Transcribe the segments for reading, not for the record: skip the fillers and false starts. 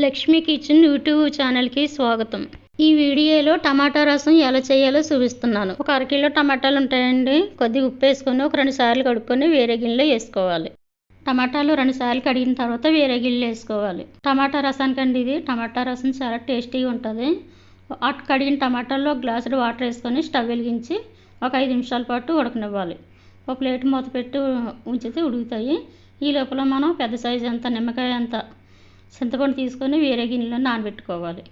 Lakshmi kitchen YouTube ఛానల్కి స్వాగతం. ఈ వీడియోలో టమాటా రసం ఎలా చేయాలో చూపిస్తున్నాను. ఒక అరకిలో టమాటాలు ఉంటాయండి. కొద్దిగా ఉప్పు వేసుకొని ఒక 2 సార్లు కడుక్కొని వేరే గిన్నెలో వేసుకోవాలి. టమాటాలు 2 సార్లు కడిగిన తర్వాత వేరే గిన్నెలో వేసుకోవాలి. టమాటా రసానికి అండి ఇది. టమాటా రసం చాలా టేస్టీగా ఉంటుంది. కడిగిన టమాటాల్లో ఒక గ్లాసుడు వాటర్ వేసుకొని స్టవ్ వెలిగించి ఒక 5 నిమిషాల పాటు ఉడకనివ్వాలి. ఒక ప్లేట్ మూత పెట్టి ఉంచితే ఉడుకుతాయి. ఈ లోపల మనం పెద్ద సైజు అంత నిమ్మకాయ అంత చింతపండు తీసుకొని వేరే గిన్నెలో నానబెట్టుకోవాలి.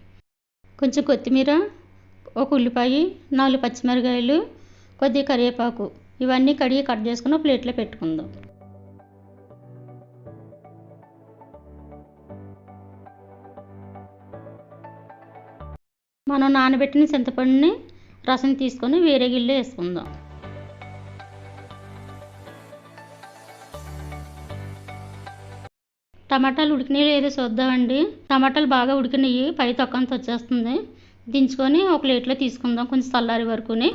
కొంచెం కొత్తిమీర, ఒక ఉల్లిపాయ, 4 పచ్చిమిరకాయలు, కొద్దిగా కరివేపాకు ఇవన్నీ కడిగి కట్ చేసుకుని ప్లేట్లో పెట్టుకుందాం. మనం నానబెట్టిన చింతపండుని రసం తీసుకొని వేరే గిన్నెలో వేసుకుందాం. టమాటాలు ఉడికినాయి లేదో చూద్దామండి. టమాటాలు బాగా ఉడికినాయి, పై తొక్కంత వచ్చేస్తుంది. దించుకొని ఒక ప్లేట్లో తీసుకుందాం కొంచెం చల్లారి వరకుని.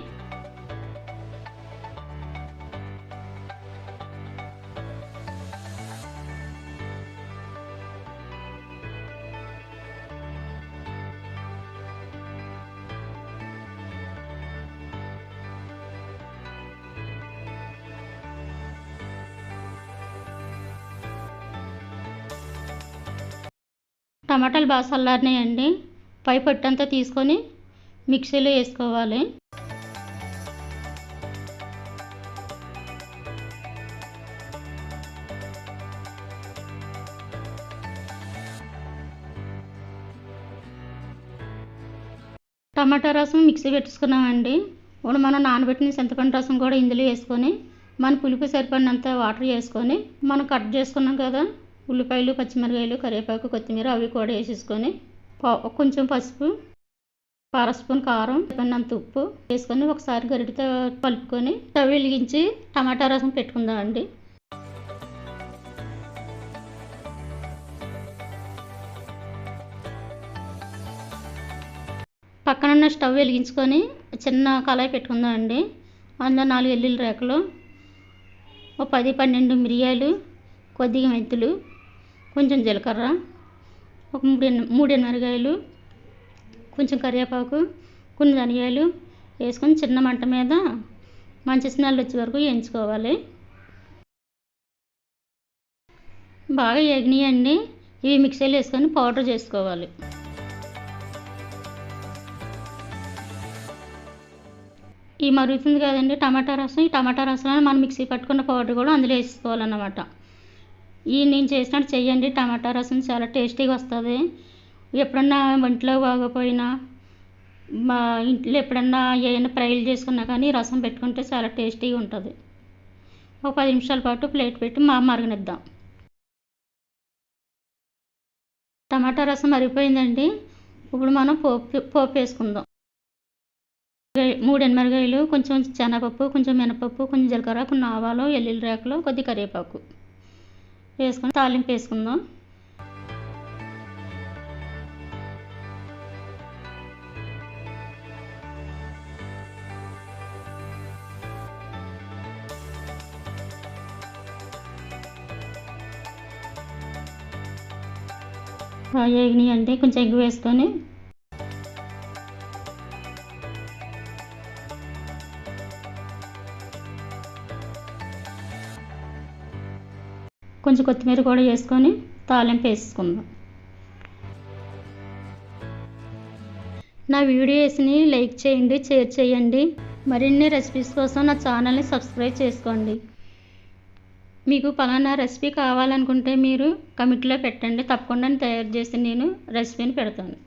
టమాటాలు బాగా చల్లారినాయండి. పై పొట్టంతా తీసుకొని మిక్సీలో వేసుకోవాలి. టమాటా రసం మిక్సీ పెట్టేసుకున్నామండి. ఇప్పుడు మనం నానబెట్టిన చింతపండు రసం కూడా ఇందులో వేసుకొని మన పులుపు సరిపడినంత వాటర్ వేసుకొని మనం కట్ చేసుకున్నాం కదా ఉల్లిపాయలు, పచ్చిమిరకాయలు, కరివేపాకు, కొత్తిమీర అవి కూడా వేసేసుకొని కొంచెం పసుపు, 1/2 స్పూన్ కారం, సరిపడినంత ఉప్పు వేసుకొని ఒకసారి గరిటెతో కలుపుకొని స్టవ్ వెలిగించి టమాటా రసం పెట్టుకుందామండి. పక్కనున్న స్టవ్ వెలిగించుకొని చిన్న కళాయి పెట్టుకుందామండి. అందులో 4 వెల్లుల్లి రేకలు, 10-12 మిరియాలు, కొద్దిగా మెంతులు, కొంచెం జీలకర్ర, ఒక 3 మిరపకాయలు, కొంచెం కరివేపాకు, కొన్ని ధనియాలు వేసుకొని చిన్న మంట మీద మంచి స్మెల్ వచ్చే వరకు వేయించుకోవాలి. బాగా వేగినాయండి. ఇవి మిక్సీలో వేసుకొని పౌడర్ చేసుకోవాలి. ఈ మరుగుతుంది కదండి టమాటా రసం. ఈ టమాటా రసంలో మనం మిక్సీ పట్టుకున్న పౌడర్ కూడా అందులో వేసుకోవాలన్నమాట. నేను చేసినట్టు చెయ్యండి. టమాటా రసం చాలా టేస్టీగా వస్తుంది. ఎప్పుడన్నా ఒంట్లో బాగోపోయినా మా ఇంట్లో ఎప్పుడన్నా ఏమైనా ఫ్రైలు చేసుకున్నా కానీ రసం పెట్టుకుంటే చాలా టేస్టీగా ఉంటుంది. ఒక 10 నిమిషాల పాటు ప్లేట్ పెట్టి మరగనిద్దాం. టమాటా రసం మరిగిపోయిందండి. ఇప్పుడు మనం పోపు వేసుకుందాం. 3 ఎండుమిరపకాయలు, కొంచెం శనగపప్పు, కొంచెం మినపప్పు, కొంచెం జీలకర్ర, కొన్ని ఆవాలు, వెల్లుల్లి రేకలు, కొద్ది కరివేపాకు వేసుకొని తాలింపు వేసుకుందాం. వేగినాయి అంటే కొంచెం ఎగ్గు వేసుకొని కొంచెం కొత్తిమీర కూడా వేసుకొని తాలింపు వేసుకుందాం. నా వీడియోస్ని లైక్ చేయండి, షేర్ చేయండి. మరిన్ని రెసిపీస్ కోసం నా ఛానల్ని సబ్స్క్రైబ్ చేసుకోండి. మీకు పలానా రెసిపీ కావాలనుకుంటే మీరు కమెంట్లో పెట్టండి. తప్పకుండా తయారు చేసి నేను రెసిపీని పెడతాను.